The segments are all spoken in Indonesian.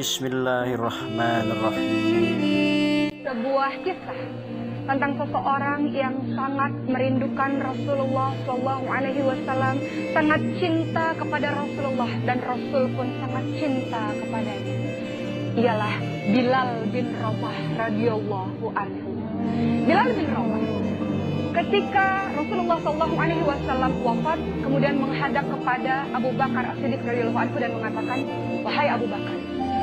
Bismillahirrahmanirrahim. Sebuah kisah tentang seseorang yang sangat merindukan Rasulullah SAW, sangat cinta kepada Rasulullah dan Rasul pun sangat cinta kepadanya. Ialah Bilal bin Rabah radhiyallahu anhu. Bilal bin Rabah, ketika Rasulullah SAW wafat, kemudian menghadap kepada Abu Bakar As-Siddiq radhiyallahu anhu dan mengatakan, "Wahai Abu Bakar,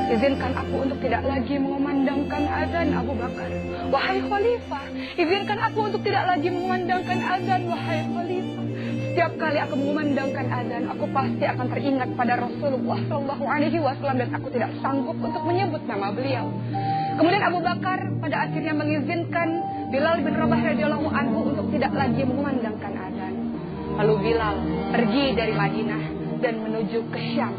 izinkan aku untuk tidak lagi mengumandangkan azan, Abu Bakar. Wahai Khalifah, izinkan aku untuk tidak lagi mengumandangkan azan, wahai Khalifah. Setiap kali aku mengumandangkan azan, aku pasti akan teringat pada Rasulullah SAW dan aku tidak sanggup untuk menyebut nama beliau." Kemudian Abu Bakar pada akhirnya mengizinkan Bilal bin Rabah radhiyallahu anhu untuk tidak lagi mengumandangkan azan. Lalu Bilal pergi dari Madinah dan menuju ke Syam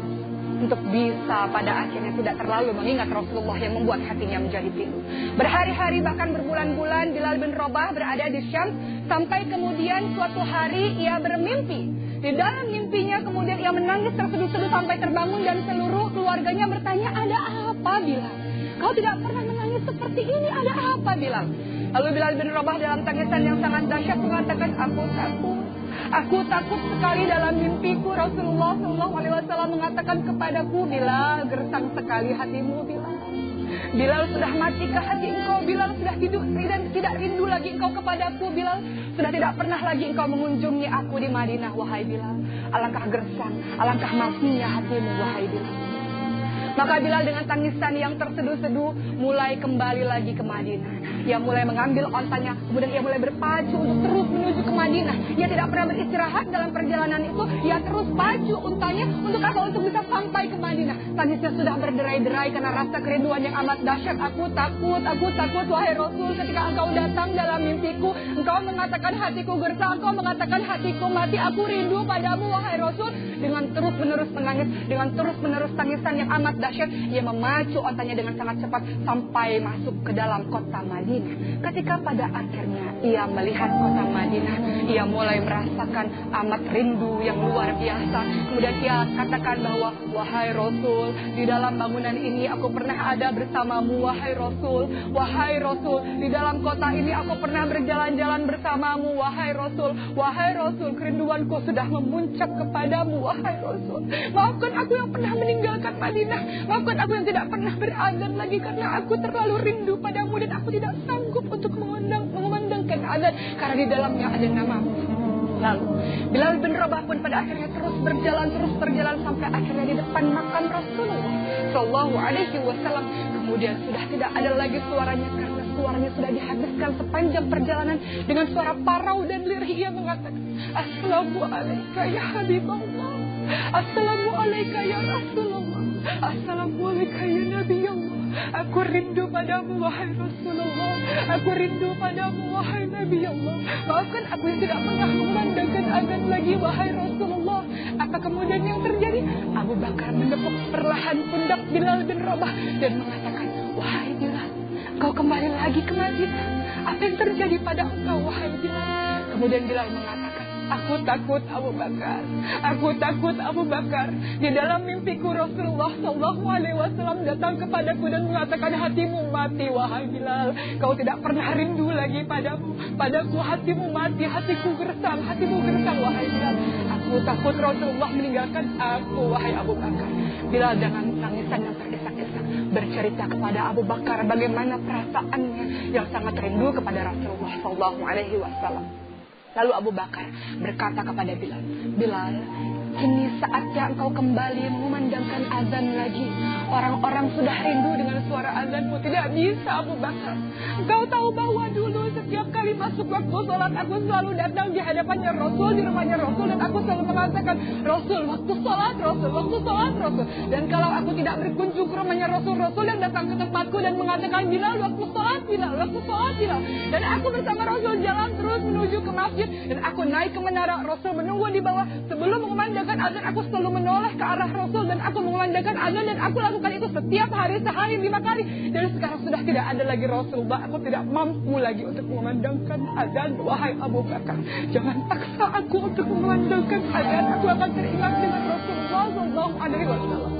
untuk bisa pada akhirnya tidak terlalu mengingat Rasulullah yang membuat hatinya menjadi pilu. Berhari-hari bahkan berbulan-bulan Bilal bin Rabah berada di Syam, sampai kemudian suatu hari ia bermimpi. Di dalam mimpinya kemudian ia menangis terseduh-seduh sampai terbangun dan seluruh keluarganya bertanya, "Ada apa, Bilal? Kau tidak pernah menangis seperti ini, ada apa, Bilal?" Lalu Bilal bin Rabah dalam tangisan yang sangat dahsyat mengatakan, Aku takut sekali dalam mimpiku Rasulullah SAW mengatakan kepadaku, "Bilal, gersang sekali hatimu, Bilal. Bilal, sudah matikah hati engkau, Bilal? Sudah tidur dan tidak rindu lagi engkau kepadaku, Bilal? Sudah tidak pernah lagi engkau mengunjungi aku di Madinah, wahai Bilal. Alangkah gersang, alangkah matinya hatimu, wahai Bilal." Maka Bilal dengan tangisan yang terseduh-seduh mulai kembali lagi ke Madinah. Ia mulai mengambil ontanya, kemudian ia mulai berpacu untuk terus menuju ke Madinah. Ia tidak pernah beristirahat dalam perjalanan itu. Ia terus pacu untanya untuk apa? Untuk bisa sampai ke Madinah. Tangisnya sudah berderai-derai karena rasa kerinduan yang amat dahsyat. Aku takut, wahai Rasul, ketika engkau datang dalam mimpiku, engkau mengatakan hatiku gersang, engkau mengatakan hatiku mati. Aku rindu padamu, wahai Rasul. Dengan terus-menerus menangis, dengan terus-menerus tangisan yang amat dahsyat, ia memacu ontanya dengan sangat cepat sampai masuk ke dalam kota Madinah. Ketika pada akhirnya ia melihat kota Madinah, ia mulai merasakan amat rindu yang luar biasa. Kemudian ia katakan bahwa, "Wahai Rasul, di dalam bangunan ini aku pernah ada bersamamu, wahai Rasul. Wahai Rasul, di dalam kota ini aku pernah berjalan-jalan bersamamu, wahai Rasul. Wahai Rasul, kerinduanku sudah memuncak kepadamu, wahai Rasul. Maafkan aku yang pernah meninggalkan Madinah. Maafkan aku yang tidak pernah berazan lagi karena aku terlalu rindu padamu dan aku tidak sanggup untuk mengumandangkan azan karena di dalamnya ada namamu." Lalu Bilal bin Rabah pun pada akhirnya terus berjalan sampai akhirnya di depan makam Rasulullah Shallallahu Alaihi Wasallam. Kemudian sudah tidak ada lagi suaranya karena suaranya sudah dihabiskan sepanjang perjalanan. Dengan suara parau dan lirih ia mengatakan, "Assalamualaikum ya Habibullah, Assalamualaikum ya Rasulullah, Assalamualaikum ya Nabi Allah. Aku rindu padamu, wahai Rasulullah. Aku rindu padamu, wahai Nabi Allah. Maafkan aku yang tidak pernah memandangkan azan lagi, wahai Rasulullah." Apa kemudian yang terjadi? Abu Bakar menepuk perlahan pundak Bilal bin Rabah dan mengatakan, "Wahai Bilal, kau kembali lagi ke Madinah. Apa yang terjadi pada engkau, wahai Bilal?" Kemudian Bilal mengatakan, "Aku takut, Abu Bakar. Aku takut, Abu Bakar. Di dalam mimpiku Rasulullah SAW datang kepadaku dan mengatakan, hatimu mati, wahai Bilal. Kau tidak pernah rindu lagi padaku. Hatimu mati, hatimu gersang, wahai Bilal. Aku takut Rasulullah meninggalkan aku, wahai Abu Bakar." Bilal dengan tangisan yang terdesak-desak bercerita kepada Abu Bakar bagaimana perasaannya yang sangat rindu kepada Rasulullah SAW. Lalu Abu Bakar berkata kepada Bilal, "Bilal, kini saatnya engkau kembali mengumandangkan azan lagi. Orang-orang sudah rindu dengan suara azanmu." "Tidak bisa, Abu Bakar. Engkau tahu bahwa dulu setiap kali masuk waktu sholat, aku selalu datang di hadapannya Rasul, di rumahnya Rasul, dan aku selalu mengatakan, 'Rasul, waktu sholat, Rasul, waktu sholat, Rasul.' Dan kalau aku tidak berkunjung ke rumahnya Rasul, Rasul yang datang ke tempatku dan mengatakan, 'Bilal, waktu sholat, Bilal, waktu sholat, Bilal.' Dan aku bersama Rasul jalan terus menuju ke masjid, dan aku naik ke menara, Rasul menunggu di bawah. Sebelum mengumandangkan azan, aku selalu menoleh ke arah Rasul dan aku mengumandangkan azan, dan aku lakukan itu setiap hari, sehari 5 kali. Dan sekarang sudah tidak ada lagi Rasulullah. Aku tidak mampu lagi untuk mengumandangkan azan, wahai Abu Bakar. Jangan paksa aku untuk mengumandangkan azan. Aku akan teringat dengan Rasulullah SAW."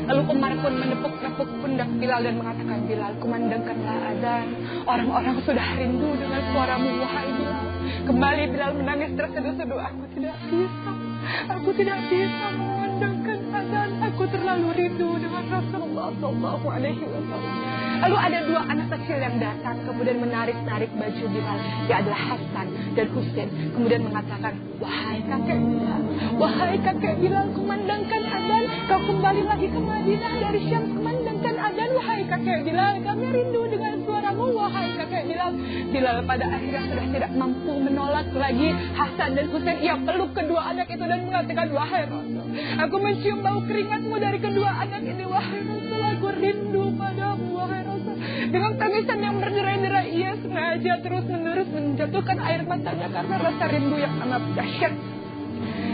Lalu Umar pun menepuk-nepuk pundak Bilal dan mengatakan, Bilal, kumandangkanlah azan. Orang-orang sudah rindu dengan suaramu, wahai Bilal. Kembali Bilal menangis terseduh-seduh. Aku tidak bisa memandangkan azan. Aku terlalu rindu dengan Rasulullah Sallallahu Alaihi Wasallam. Lalu ada dua anak kecil yang datang, kemudian menarik-narik baju Bilal. Dia adalah Hasan dan Husain. Kemudian mengatakan, wahai kakek Bilal, kumandangkan azan. Kau kembali lagi ke Madinah dari Syam, kumandangkan azan. Wahai kakek Bilal, kami rindu dengan suaramu, wahai kakek Bilal. Bilal pada akhirnya sudah tidak mampu menolak lagi Hasan dan Husain. Ia peluk kedua anak itu dan mengatakan, wahai Rasul, aku mencium bau keringatmu dari kedua anak ini, wahai Rasul. Aku rindu padamu, wahai Rasul. Dengan tangisan yang berderai-derai, ia sengaja terus-menerus menjatuhkan air matanya karena rasa rindu yang amat dahsyat.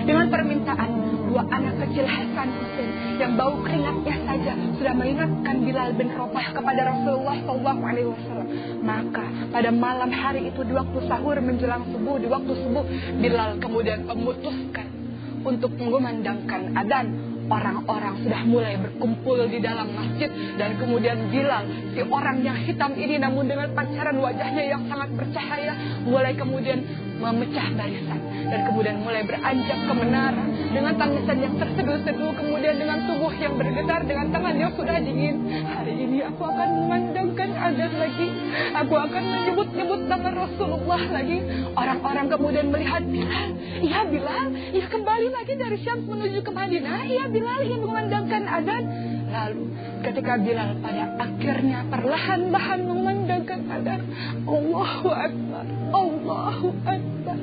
Dengan permintaan dua anak kecil Hasan Husain yang bau keringatnya saja sudah mengingatkan Bilal bin Rabah kepada Rasulullah SAW. Maka pada malam hari itu di waktu sahur menjelang subuh, di waktu subuh, Bilal kemudian memutuskan untuk mengumandangkan adzan. Orang-orang sudah mulai berkumpul di dalam masjid dan kemudian Bilal, si orang yang hitam ini namun dengan pancaran wajahnya yang sangat bercahaya, mulai kemudian memecah barisan dan kemudian mulai beranjak ke menara dengan tangisan yang terseduh-seduh, kemudian dengan tubuh yang bergetar, dengan tangan yang sudah dingin. Hari ini aku akan memandangkan azan lagi, aku akan menyebut-nyebut nama Rasulullah lagi. Orang-orang kemudian melihat Bilal, ia kembali lagi dari Syam menuju ke Madinah. Bilal ingin mengumandangkan azan. Lalu ketika Bilal pada akhirnya perlahan-lahan mengumandangkan azan, Allahu Akbar, Allahu Akbar,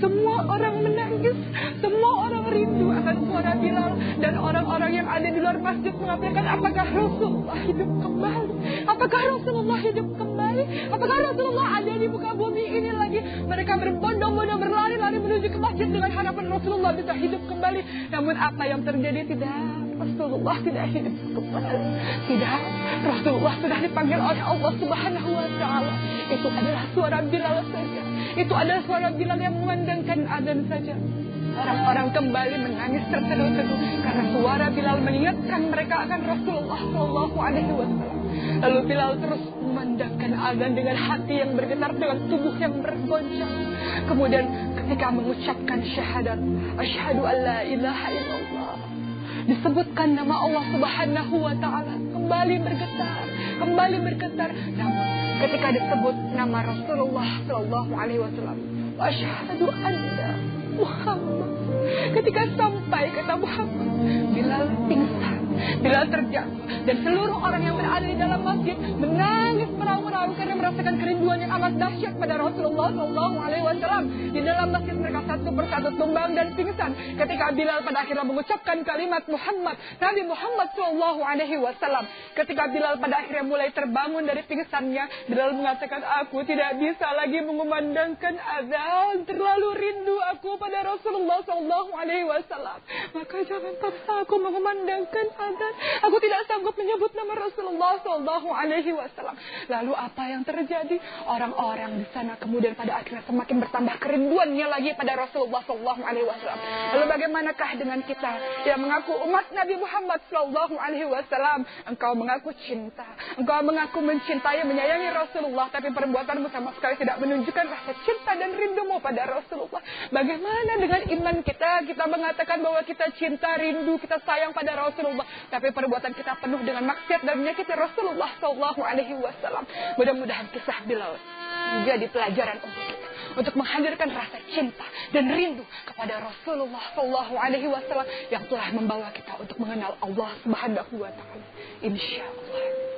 semua orang menangis, semua orang rindu akan suara Bilal. Dan orang-orang yang ada di luar masjid mengatakan, apakah Rasulullah hidup kembali? Apakah Rasulullah hidup kembali? Apakah Rasulullah ada di muka bumi ini lagi? Mereka berbondong-bondong berlari-lari menuju ke masjid dengan harapan Rasulullah bisa hidup kembali. Namun apa yang terjadi? Tidak, Rasulullah tidak hidup kembali. Tidak, Rasulullah sudah dipanggil oleh Allah Subhanahu wa Ta'ala. Itu adalah suara Bilal saja. Itu adalah suara Bilal yang mengumandangkan azan saja. Orang-orang kembali menangis terseduh-seduh karena suara Bilal mengingatkan mereka akan Rasulullah Sallallahu Alaihi Wasallam. Lalu Bilal terus memandangkan azan dengan hati yang bergetar, dengan tubuh yang bergoncang. Kemudian ketika mengucapkan syahadat, asyhadu an la ilaha illallah, disebutkan nama Allah Subhanahu wa Ta'ala, kembali bergetar. Namun ketika disebut nama Rasulullah Sallallahu Alaihi Wasallam, asyhadu anna Muhammad, ketika sampai kata Muhammad, Bilal pingsan, Bilal terjatuh, dan seluruh orang yang berada di dalam masjid menangis meraung-raung karena merasakan kerinduan yang amat dahsyat pada Rasulullah Sallallahu Alaihi Wasallam. Di dalam masjid mereka satu persatu tumbang dan pingsan ketika Bilal pada akhirnya mengucapkan kalimat Muhammad, Nabi Muhammad Sallallahu Alaihi Wasallam. Ketika Bilal pada akhirnya mulai terbangun dari pingsannya, Bilal mengatakan, aku tidak bisa lagi mengumandangkan azan, terlalu rindu aku pada Rasulullah Sallallahu Alaihi Wasallam. Maka jangan paksa aku mengumandangkan azan. Aku tidak sanggup menyebut nama Rasulullah Sallallahu Alaihi Wasallam. Lalu apa yang terjadi? Orang-orang di sana kemudian pada akhirnya semakin bertambah kerinduannya lagi pada Rasulullah Sallallahu Alaihi Wasallam. Lalu bagaimanakah dengan kita yang mengaku umat Nabi Muhammad Sallallahu Alaihi Wasallam? Engkau mengaku cinta, engkau mengaku mencintai, menyayangi Rasulullah, tapi perbuatanmu sama sekali tidak menunjukkan rasa cinta dan rindumu pada Rasulullah. Bagaimana dengan iman kita? Kita mengatakan bahwa kita cinta, rindu, kita sayang pada Rasulullah, tapi perbuatan kita penuh dengan maksiat dan menyakiti Rasulullah Sallallahu Alaihi Wasallam. Mudah-mudahan kisah Bilal menjadi pelajaran untuk kita, untuk menghadirkan rasa cinta dan rindu kepada Rasulullah Sallallahu Alaihi Wasallam yang telah membawa kita untuk mengenal Allah Subhanahu wa Ta'ala. Insya Allah.